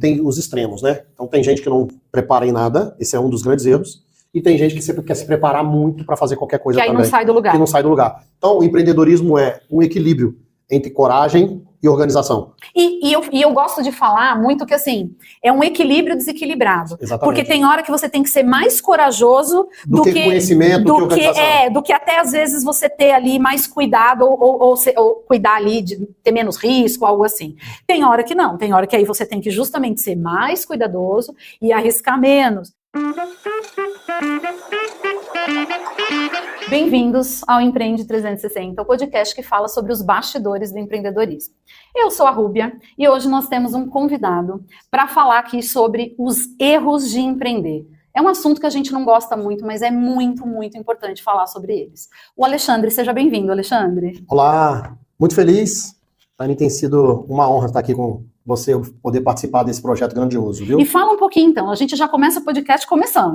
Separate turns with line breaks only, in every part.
tem os extremos, né? Então tem gente que não prepara em nada, esse é um dos grandes erros, e tem gente que sempre quer se preparar muito para fazer qualquer coisa também.
Que aí não sai do lugar.
Que não sai do lugar. Então o empreendedorismo é um equilíbrio entre coragem e organização.
E eu gosto de falar muito que, assim, é um equilíbrio desequilibrado.
Exatamente.
Porque tem hora que você tem que ser mais corajoso
do que conhecimento, do que organização.
Do que até, às vezes, você ter ali mais cuidado ou cuidar ali de ter menos risco, algo assim. Tem hora que não. Tem hora que aí você tem que justamente ser mais cuidadoso e arriscar menos. Bem-vindos ao Empreende 360, o podcast que fala sobre os bastidores do empreendedorismo. Eu sou a Rúbia e hoje nós temos um convidado para falar aqui sobre os erros de empreender. É um assunto que a gente não gosta muito, mas é muito, muito importante falar sobre eles. O Alexandre, seja bem-vindo, Alexandre.
Olá, muito feliz. Para mim tem sido uma honra estar aqui com você, poder participar desse projeto grandioso, viu?
E fala um pouquinho então, a gente já começa o podcast começando.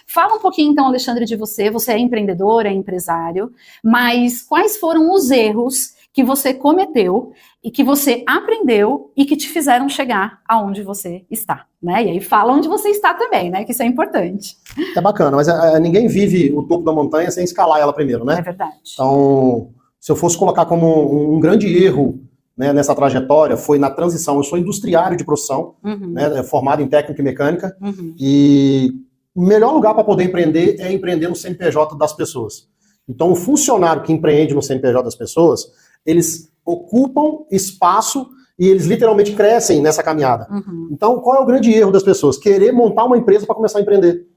Fala um pouquinho então, Alexandre, de você. Você é empreendedor, é empresário, mas quais foram os erros que você cometeu e que você aprendeu e que te fizeram chegar aonde você está, né? E aí fala onde você está também, né? Que isso é importante.
É bacana, mas ninguém vive o topo da montanha sem escalar ela primeiro, né?
É verdade.
Então, se eu fosse colocar como um grande erro, né, nessa trajetória, foi na transição. Eu sou industriário de profissão, né, formado em técnica e mecânica, e o melhor lugar para poder empreender é empreender no CNPJ das pessoas. Então, o funcionário que empreende no CNPJ das pessoas, eles ocupam espaço e eles literalmente crescem nessa caminhada. Então, qual é o grande erro das pessoas? Querer montar uma empresa para começar a empreender.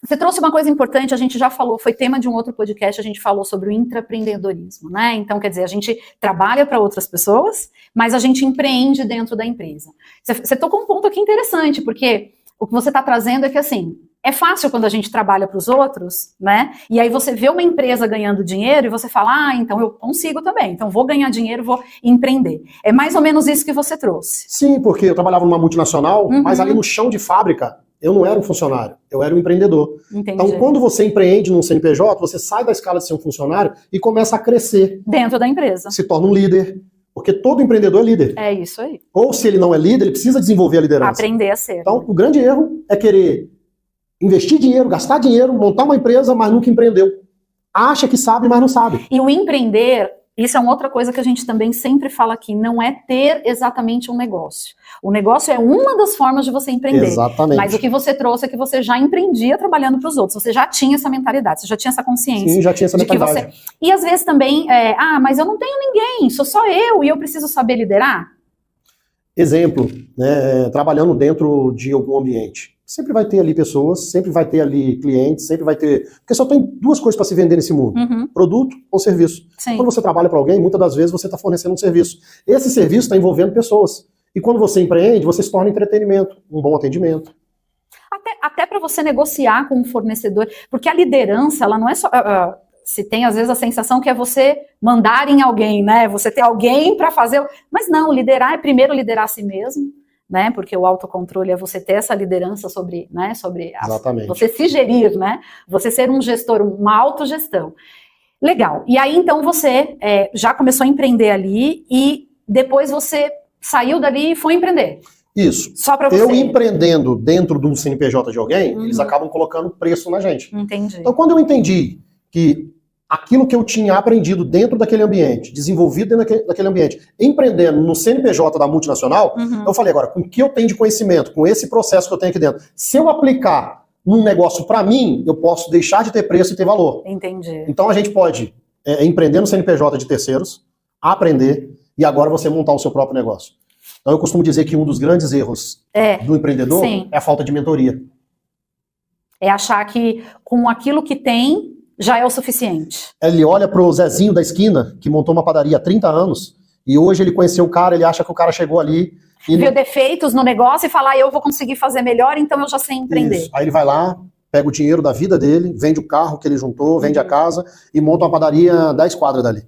Você trouxe uma coisa importante, a gente já falou, foi tema de um outro podcast, a gente falou sobre o intraempreendedorismo, né? Então, quer dizer, a gente trabalha para outras pessoas, mas a gente empreende dentro da empresa. Você tocou um ponto aqui interessante, porque o que você está trazendo é que, assim, é fácil quando a gente trabalha para os outros, né? E aí você vê uma empresa ganhando dinheiro e você fala, então eu consigo também, então vou ganhar dinheiro, vou empreender. É mais ou menos isso que você trouxe.
Sim, porque eu trabalhava numa multinacional, mas ali no chão de fábrica, eu não era um funcionário, eu era um empreendedor.
Entendi.
Então, quando você empreende num CNPJ, você sai da escala de ser um funcionário e começa a crescer.
Dentro da empresa.
Se torna um líder, porque todo empreendedor é líder.
É isso aí.
Ou se ele não é líder, ele precisa desenvolver a liderança.
Aprender a ser.
Então, o grande erro é querer investir dinheiro, gastar dinheiro, montar uma empresa, mas nunca empreendeu. Acha que sabe, mas não sabe.
E o empreender, isso é uma outra coisa que a gente também sempre fala aqui, não é ter exatamente um negócio. O negócio é uma das formas de você empreender.
Exatamente.
Mas o que você trouxe é que você já empreendia trabalhando para os outros, você já tinha essa mentalidade, você já tinha essa consciência.
Sim, já tinha essa mentalidade.
E às vezes também, mas eu não tenho ninguém, sou só eu e eu preciso saber liderar?
Exemplo, né, trabalhando dentro de algum ambiente. Sempre vai ter ali pessoas, sempre vai ter ali clientes, sempre vai ter... Porque só tem duas coisas para se vender nesse mundo. Produto ou serviço.
Sim.
Quando você trabalha para alguém, muitas das vezes você está fornecendo um serviço. Esse serviço está envolvendo pessoas. E quando você empreende, você se torna entretenimento, um bom atendimento.
Até para você negociar com um fornecedor. Porque a liderança, ela não é só... se tem, às vezes, a sensação que é você mandar em alguém, né? Você ter alguém para fazer... Mas não, liderar é primeiro liderar a si mesmo. Né, porque o autocontrole é você ter essa liderança sobre, né, você se gerir, né, você ser um gestor, uma autogestão. Legal. E aí, então, você já começou a empreender ali e depois você saiu dali e foi empreender.
Isso.
Só para você.
Eu empreendendo dentro de um CNPJ de alguém, eles acabam colocando preço na gente.
Entendi.
Então, quando eu entendi que aquilo que eu tinha aprendido dentro daquele ambiente, desenvolvido dentro daquele ambiente, empreendendo no CNPJ da multinacional, eu falei, agora, com o que eu tenho de conhecimento, com esse processo que eu tenho aqui dentro, se eu aplicar num negócio para mim, eu posso deixar de ter preço e ter valor.
Entendi.
Então a gente pode empreender no CNPJ de terceiros, aprender, e agora você montar o seu próprio negócio. Então eu costumo dizer que um dos grandes erros do empreendedor é a falta de mentoria.
É achar que com aquilo que tem, já é o suficiente.
Ele olha pro Zezinho da esquina, que montou uma padaria há 30 anos, e hoje ele conheceu o cara, ele acha que o cara chegou ali...
Viu defeitos no negócio e fala, eu vou conseguir fazer melhor, então eu já sei empreender.
Isso. Aí ele vai lá, pega o dinheiro da vida dele, vende o carro que ele juntou, vende a casa, e monta uma padaria 10 quadras dali.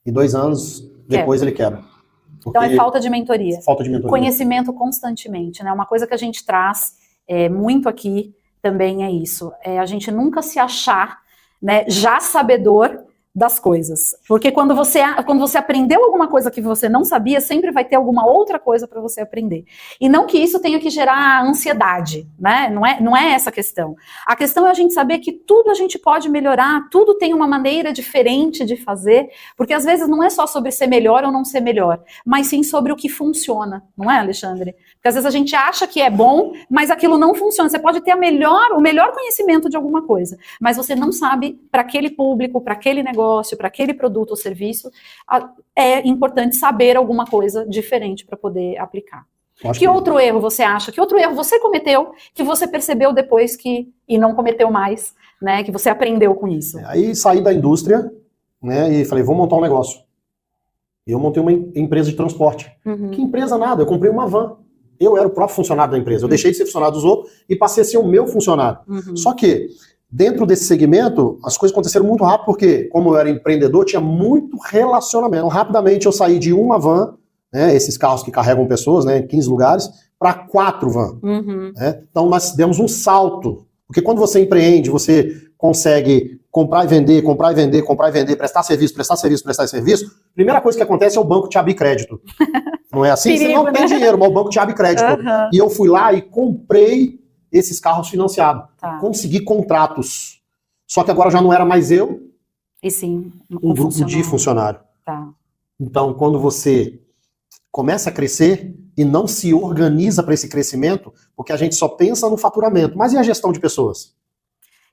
E 2 anos depois ele quebra.
Então é falta de mentoria.
Falta de mentoria.
Conhecimento constantemente, né? Uma coisa que a gente traz muito aqui também é isso. A gente nunca se achar, né, já sabedor, das coisas. Porque quando você aprendeu alguma coisa que você não sabia, sempre vai ter alguma outra coisa para você aprender. E não que isso tenha que gerar ansiedade, né? Não é essa a questão. A questão é a gente saber que tudo a gente pode melhorar, tudo tem uma maneira diferente de fazer, porque às vezes não é só sobre ser melhor ou não ser melhor, mas sim sobre o que funciona, não é, Alexandre? Porque às vezes a gente acha que é bom, mas aquilo não funciona. Você pode ter o melhor conhecimento de alguma coisa, mas você não sabe para aquele público, para aquele negócio, para aquele produto ou serviço, é importante saber alguma coisa diferente para poder aplicar. Que outro erro você acha? Que outro erro você cometeu que você percebeu depois e não cometeu mais, né? Que você aprendeu com isso?
Aí saí da indústria, né? E falei, vou montar um negócio. E eu montei uma empresa de transporte. Que empresa nada? Eu comprei uma van. Eu era o próprio funcionário da empresa. Eu deixei de ser funcionário dos outros e passei a ser o meu funcionário. Só que dentro desse segmento, as coisas aconteceram muito rápido, porque, como eu era empreendedor, tinha muito relacionamento. Então, rapidamente eu saí de uma van, né, esses carros que carregam pessoas, né, em 15 lugares, para 4 vans. Né? Então, nós demos um salto. Porque quando você empreende, você consegue comprar e vender, comprar e vender, comprar e vender, prestar serviço, prestar serviço, prestar serviço. Primeira coisa que acontece é o banco te abrir crédito. Não é assim? Perigo, você não tem dinheiro, mas o banco te abre crédito. E eu fui lá e comprei esses carros financiados. Consegui contratos. Só que agora já não era mais eu,
e sim
um grupo de funcionário. Então, quando você começa a crescer e não se organiza para esse crescimento, porque a gente só pensa no faturamento. Mas e a gestão de pessoas?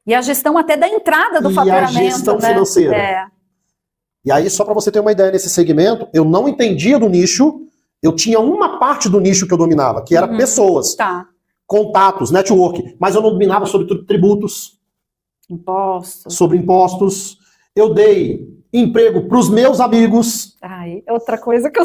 E a gestão até da entrada do faturamento.
E a gestão financeira. E aí, só para você ter uma ideia nesse segmento, eu não entendia do nicho, eu tinha uma parte do nicho que eu dominava, que era pessoas. Contatos, network, mas eu não dominava sobre tributos, sobre impostos. Eu dei emprego para os meus amigos.
Outra coisa que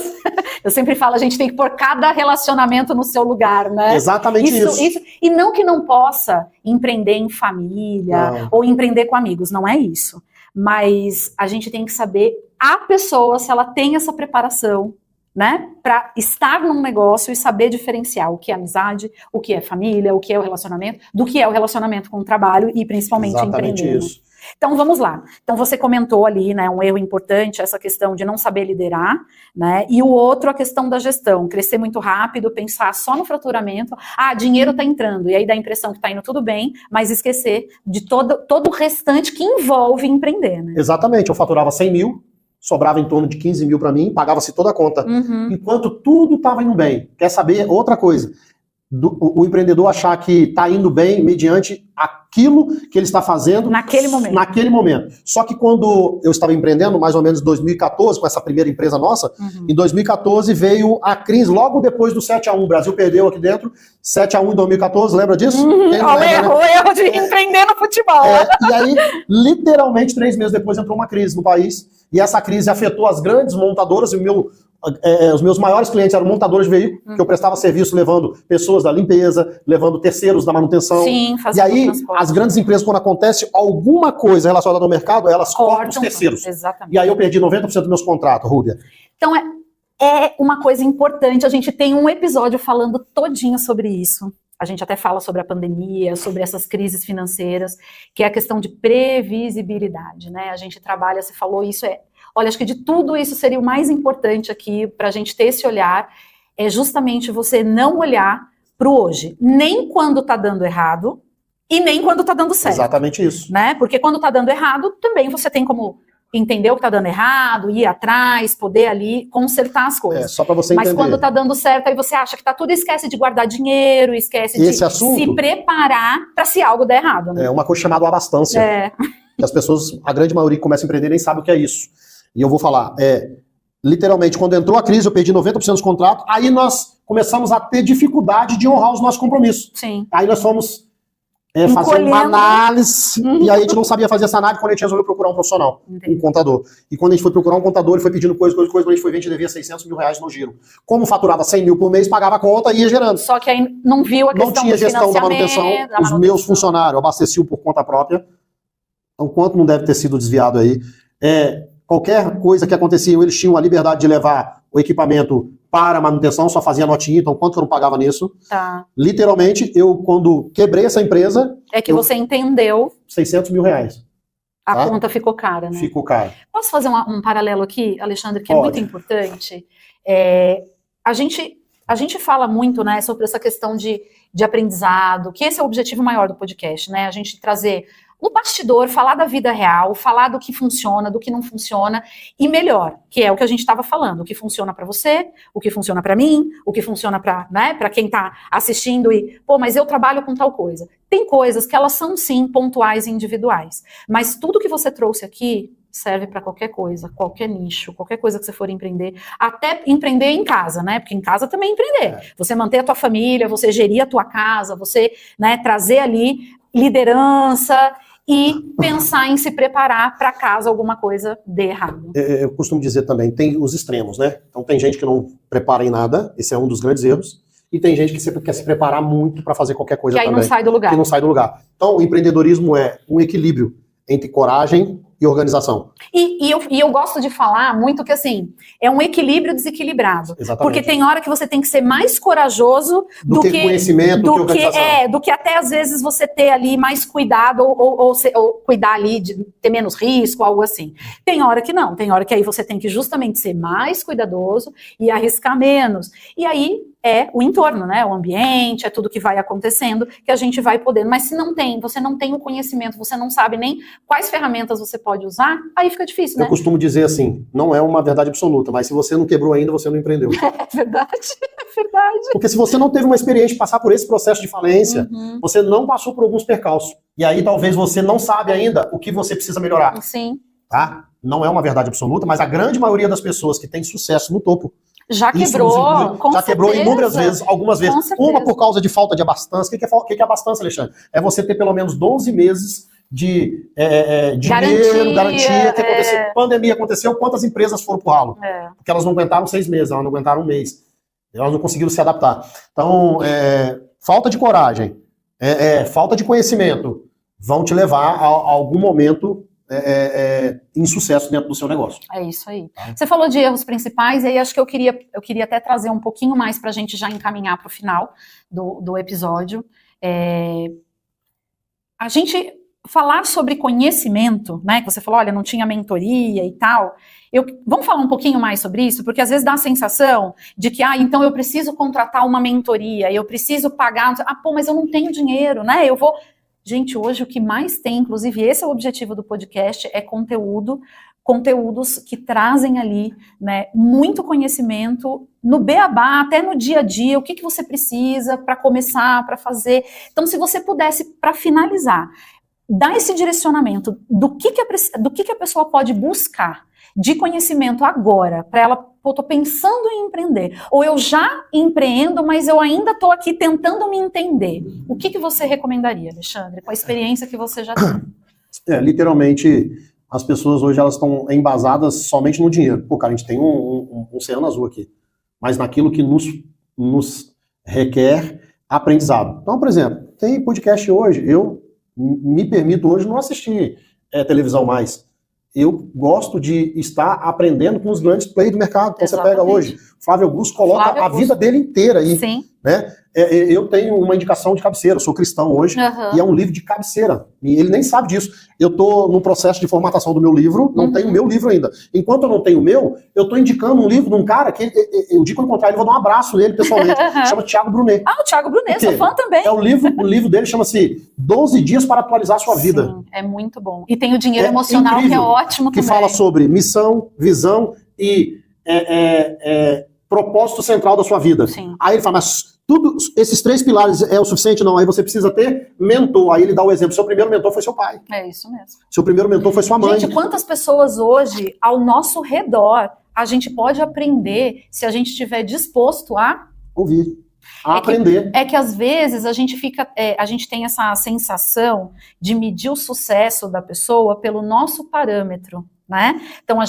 eu sempre falo, a gente tem que pôr cada relacionamento no seu lugar, né?
Exatamente isso.
E não que não possa empreender em família ou empreender com amigos, não é isso. Mas a gente tem que saber a pessoa, se ela tem essa preparação, né, para estar num negócio e saber diferenciar o que é amizade, o que é família, o que é o relacionamento, do que é o relacionamento com o trabalho e principalmente empreendendo. Isso. Então vamos lá. Então você comentou ali, né, um erro importante, essa questão de não saber liderar, né, e o outro a questão da gestão, crescer muito rápido, pensar só no faturamento, dinheiro tá entrando, e aí dá a impressão que tá indo tudo bem, mas esquecer de todo o restante que envolve empreender, né?
Exatamente, eu faturava 100 mil, sobrava em torno de 15 mil para mim, pagava-se toda a conta. Enquanto tudo estava indo bem. Quer saber outra coisa? O empreendedor achar que está indo bem mediante aquilo que ele está fazendo naquele momento. Só que quando eu estava empreendendo, mais ou menos em 2014, com essa primeira empresa nossa, em 2014 veio a crise, logo depois do 7-1. O Brasil perdeu aqui dentro, 7-1 em 2014, lembra disso?
O erro de empreender no futebol.
E aí, literalmente, 3 meses depois entrou uma crise no país, e essa crise afetou as grandes montadoras, e os meus maiores clientes eram montadores de veículos, que eu prestava serviço levando pessoas da limpeza, levando terceiros da manutenção. E aí, as grandes empresas, quando acontece alguma coisa relacionada ao mercado, elas cortam os terceiros.
Exatamente.
E aí eu perdi 90% dos meus contratos, Rúbia.
Então é uma coisa importante, a gente tem um episódio falando todinho sobre isso. A gente até fala sobre a pandemia, sobre essas crises financeiras, que é a questão de previsibilidade, né? A gente trabalha, você falou isso, olha, acho que de tudo isso seria o mais importante aqui para a gente ter esse olhar, é justamente você não olhar para o hoje, nem quando está dando errado e nem quando está dando certo.
Exatamente isso.
Né? Porque quando está dando errado, também você tem como entender o que está dando errado, ir atrás, poder ali consertar as coisas.
Só para você entender.
Mas quando está dando certo, aí você acha que está tudo, esquece de guardar dinheiro, esquece de se preparar para se algo der errado. Né?
É uma coisa chamada abastância. Que as pessoas, a grande maioria que começa a empreender nem sabe o que é isso. E eu vou falar, literalmente, quando entrou a crise, eu perdi 90% dos contratos, aí nós começamos a ter dificuldade de honrar os nossos compromissos.
Sim.
Aí nós fomos fazer uma análise, e aí a gente não sabia fazer essa análise quando a gente resolveu procurar um profissional, um contador. E quando a gente foi procurar um contador, ele foi pedindo coisa, quando a gente foi ver, a gente devia 600 mil reais no giro. Como faturava 100 mil por mês, pagava a conta e ia gerando.
Só que aí não viu a questão do
Não tinha gestão da manutenção, os meus funcionários abasteciam por conta própria. Então, quanto não deve ter sido desviado aí? Qualquer coisa que acontecia, eles tinham a liberdade de levar o equipamento para a manutenção, só fazia notinha, então quanto eu não pagava nisso? Literalmente, eu quando quebrei essa empresa...
você entendeu...
600 mil reais.
A conta ficou cara, né?
Ficou cara.
Posso fazer um paralelo aqui, Alexandre, que é muito importante? A gente fala muito, né, sobre essa questão de aprendizado, que esse é o objetivo maior do podcast, né? A gente trazer o bastidor, falar da vida real, falar do que funciona, do que não funciona, e melhor, que é o que a gente estava falando, o que funciona para você, o que funciona para mim, o que funciona para, né, para quem está assistindo e, mas eu trabalho com tal coisa. Tem coisas que elas são, sim, pontuais e individuais, mas tudo que você trouxe aqui serve para qualquer coisa, qualquer nicho, qualquer coisa que você for empreender, até empreender em casa, né? Porque em casa também é empreender. Você manter a tua família, você gerir a tua casa, você, né, trazer ali liderança e pensar em se preparar para caso alguma coisa dê errado.
Eu costumo dizer também, tem os extremos, né? Então tem gente que não prepara em nada, esse é um dos grandes erros, e tem gente que quer se preparar muito para fazer qualquer coisa
também.
Que aí não sai do lugar. Então o empreendedorismo é um equilíbrio entre coragem e organização.
E eu gosto de falar muito que, assim, é um equilíbrio desequilibrado.
Exatamente.
Porque tem hora que você tem que ser mais corajoso do que
conhecimento, do que organização.
Do que até, às vezes, você ter ali mais cuidado ou cuidar ali de ter menos risco, algo assim. Tem hora que não. Tem hora que aí você tem que justamente ser mais cuidadoso e arriscar menos. E aí é o entorno, né? O ambiente, é tudo que vai acontecendo, que a gente vai podendo. Mas se você não tem o conhecimento, você não sabe nem quais ferramentas você pode usar, aí fica difícil, né?
Eu costumo dizer assim, não é uma verdade absoluta, mas se você não quebrou ainda, você não empreendeu.
É verdade, é verdade.
Porque se você não teve uma experiência de passar por esse processo de falência, você não passou por alguns percalços. E aí talvez você não sabe ainda o que você precisa melhorar.
Sim.
Tá? Não é uma verdade absoluta, mas a grande maioria das pessoas que tem sucesso no topo,
já quebrou,
já quebrou inúmeras vezes, algumas vezes. Uma por causa de falta de abastança. O que é abastança, Alexandre? É você ter pelo menos 12 meses de dinheiro, garantia. Que aconteceu. Pandemia aconteceu, quantas empresas foram pro ralo? Porque elas não aguentaram 6 meses, elas não aguentaram um mês. Elas não conseguiram se adaptar. Então, falta de coragem, falta de conhecimento vão te levar a algum momento insucesso dentro do seu negócio.
É isso aí. Você falou de erros principais, e aí acho que eu queria até trazer um pouquinho mais para a gente já encaminhar para o final do episódio. A gente falar sobre conhecimento, né, que você falou, olha, não tinha mentoria e tal, vamos falar um pouquinho mais sobre isso, porque às vezes dá a sensação de que, então eu preciso contratar uma mentoria, eu preciso pagar, mas eu não tenho dinheiro, né, eu vou... Gente, hoje o que mais tem, inclusive esse é o objetivo do podcast, é conteúdos que trazem ali, né, muito conhecimento no beabá, até no dia a dia, o que você precisa para começar, para fazer. Então, se você pudesse, para finalizar, dar esse direcionamento do que a pessoa pode buscar de conhecimento agora, para ela, estou pensando em empreender, ou eu já empreendo, mas eu ainda estou aqui tentando me entender. O que você recomendaria, Alexandre, com a experiência que você já tem?
Literalmente, as pessoas hoje elas estão embasadas somente no dinheiro. Pô, cara, a gente tem um oceano azul aqui, mas naquilo que nos requer aprendizado. Então, por exemplo, tem podcast hoje, eu me permito hoje não assistir televisão mais. Eu gosto de estar aprendendo com os grandes players do mercado. Então você pega hoje, Flávio Augusto coloca a vida dele inteira aí.
Sim.
Né? Eu tenho uma indicação de cabeceira, eu sou cristão hoje, e é um livro de cabeceira. E ele nem sabe disso. Eu estou no processo de formatação do meu livro, não tenho o meu livro ainda. Enquanto eu não tenho o meu, eu estou indicando um livro de um cara que, o dia que eu encontrar ele, eu vou dar um abraço nele pessoalmente. Chama Thiago Brunet.
O Thiago Brunet, sou fã também.
O livro dele chama-se 12 Dias para Atualizar a Sua Vida.
Sim, é muito bom. E tem o Dinheiro Emocional, incrível, que é ótimo também.
Que fala sobre missão, visão e propósito central da sua vida.
Sim.
Aí ele fala, mas esses 3 pilares é o suficiente? Não, aí você precisa ter mentor. Aí ele dá o exemplo, seu primeiro mentor foi seu pai.
É isso mesmo.
Seu primeiro mentor foi sua mãe.
Gente, quantas pessoas hoje, ao nosso redor, a gente pode aprender se a gente estiver disposto a...
ouvir, a aprender.
É que às vezes a gente tem essa sensação de medir o sucesso da pessoa pelo nosso parâmetro. né? Então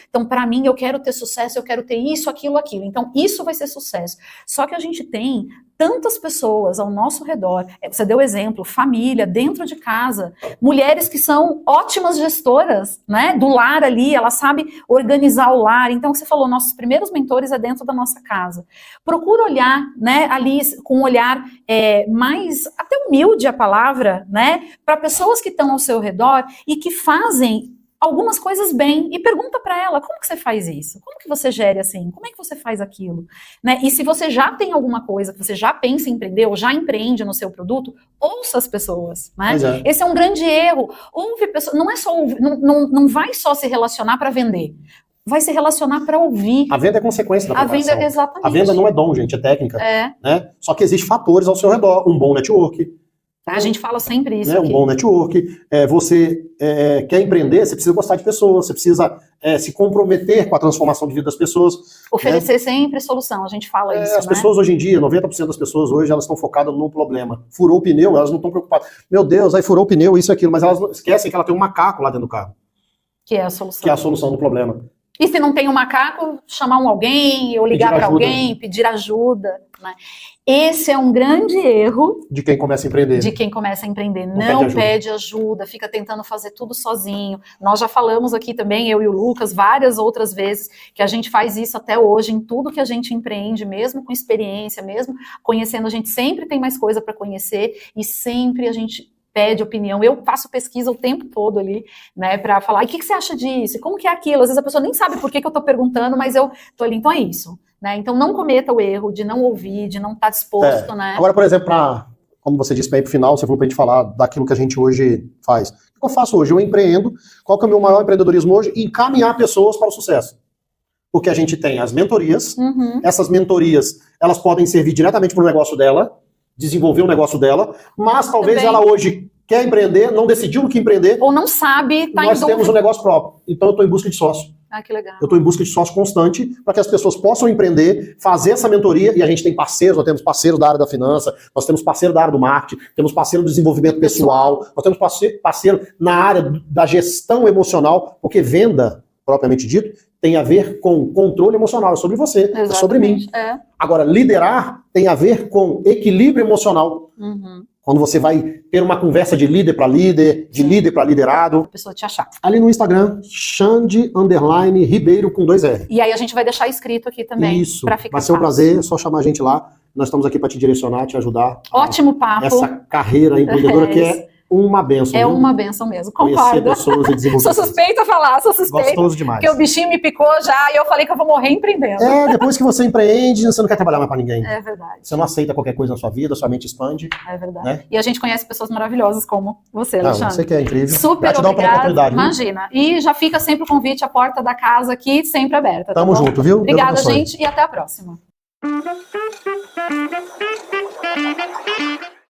então para mim eu quero ter sucesso, eu quero ter isso, aquilo. Então isso vai ser sucesso. Só que a gente tem tantas pessoas ao nosso redor, você deu exemplo, família, dentro de casa, mulheres que são ótimas gestoras, né, do lar ali, ela sabe organizar o lar. Então você falou, nossos primeiros mentores é dentro da nossa casa. Procura olhar, né, ali com um olhar mais, até humilde a palavra, né, para pessoas que estão ao seu redor e que fazem algumas coisas bem, e pergunta para ela, como que você faz isso? Como que você gere assim? Como é que você faz aquilo? Né? E se você já tem alguma coisa, que você já pensa em empreender, ou já empreende no seu produto, ouça as pessoas, né? Esse é um grande erro. Ouve pessoas, não é só ouvir, não vai só se relacionar para vender. Vai se relacionar para ouvir.
A venda é consequência da preparação.
A venda, exatamente.
A venda não é dom, gente, é técnica. Né? Só que existem fatores ao seu redor, um bom network.
A gente fala sempre isso.
Um bom network. Você quer empreender, você precisa gostar de pessoas, você precisa se comprometer com a transformação de vida das pessoas.
Oferecer sempre solução, a gente fala isso.
As pessoas hoje em dia, 90% das pessoas hoje, elas estão focadas num problema. Furou o pneu, elas não estão preocupadas. Meu Deus, aí furou o pneu, isso e aquilo, mas elas esquecem que ela tem um macaco lá dentro do carro.
Que é a solução.
Que é a solução do problema.
E se não tem um macaco, chamar alguém, ou ligar para alguém, pedir ajuda. Né? Esse é um grande erro
de quem começa a empreender.
Não pede ajuda, fica tentando fazer tudo sozinho. Nós já falamos aqui também, eu e o Lucas, várias outras vezes, que a gente faz isso até hoje, em tudo que a gente empreende, mesmo com experiência, mesmo conhecendo, a gente sempre tem mais coisa para conhecer e sempre a gente pede opinião. Eu faço pesquisa o tempo todo ali, né, para falar, e o que você acha disso? Como que é aquilo? Às vezes a pessoa nem sabe por que eu tô perguntando, mas eu tô ali, então é isso, né? Então não cometa o erro de não ouvir, de não estar disposto, né?
Agora, por exemplo, como você disse, para ir pro final, você falou pra gente falar daquilo que a gente hoje faz. O que eu faço hoje? Eu empreendo. Qual que é o meu maior empreendedorismo hoje? Encaminhar pessoas para o sucesso. Porque a gente tem as mentorias, essas mentorias, elas podem servir diretamente para o negócio dela, desenvolver o negócio dela, mas talvez ela hoje quer empreender, não decidiu no que empreender.
Ou não sabe,
nós temos um negócio próprio. Então eu estou em busca de sócio.
Que legal.
Eu estou em busca de sócio constante para que as pessoas possam empreender, fazer essa mentoria, e a gente tem parceiros, nós temos parceiros da área da finança, nós temos parceiro da área do marketing, temos parceiro do desenvolvimento pessoal, nós temos parceiro na área da gestão emocional, porque venda, propriamente dito, tem a ver com controle emocional, é sobre você, é sobre mim. Agora, liderar tem a ver com equilíbrio emocional. Quando você vai ter uma conversa de líder para líder, de líder para liderado.
A pessoa te achar.
Ali no Instagram, Xande_Ribeiro com 2 R.
E aí a gente vai deixar escrito aqui também.
Isso, vai ser um prazer, é só chamar a gente lá. Nós estamos aqui para te direcionar, te ajudar.
Ótimo papo.
Essa carreira empreendedora que é uma benção.
É uma benção mesmo, concordo.
Pessoas e desenvolver.
Sou suspeita a falar, sou suspeita.
Gostoso demais.
Porque o bichinho me picou já e eu falei que eu vou morrer empreendendo.
Depois que você empreende, você não quer trabalhar mais pra ninguém.
É verdade.
Você não aceita qualquer coisa na sua vida, sua mente expande.
É verdade.
Né?
E a gente conhece pessoas maravilhosas como você, Alexandre.
Você que é incrível.
Super obrigada. Imagina. E já fica sempre o convite, a porta da casa aqui sempre aberta.
Tamo junto, viu?
Obrigada, gente, e até a próxima.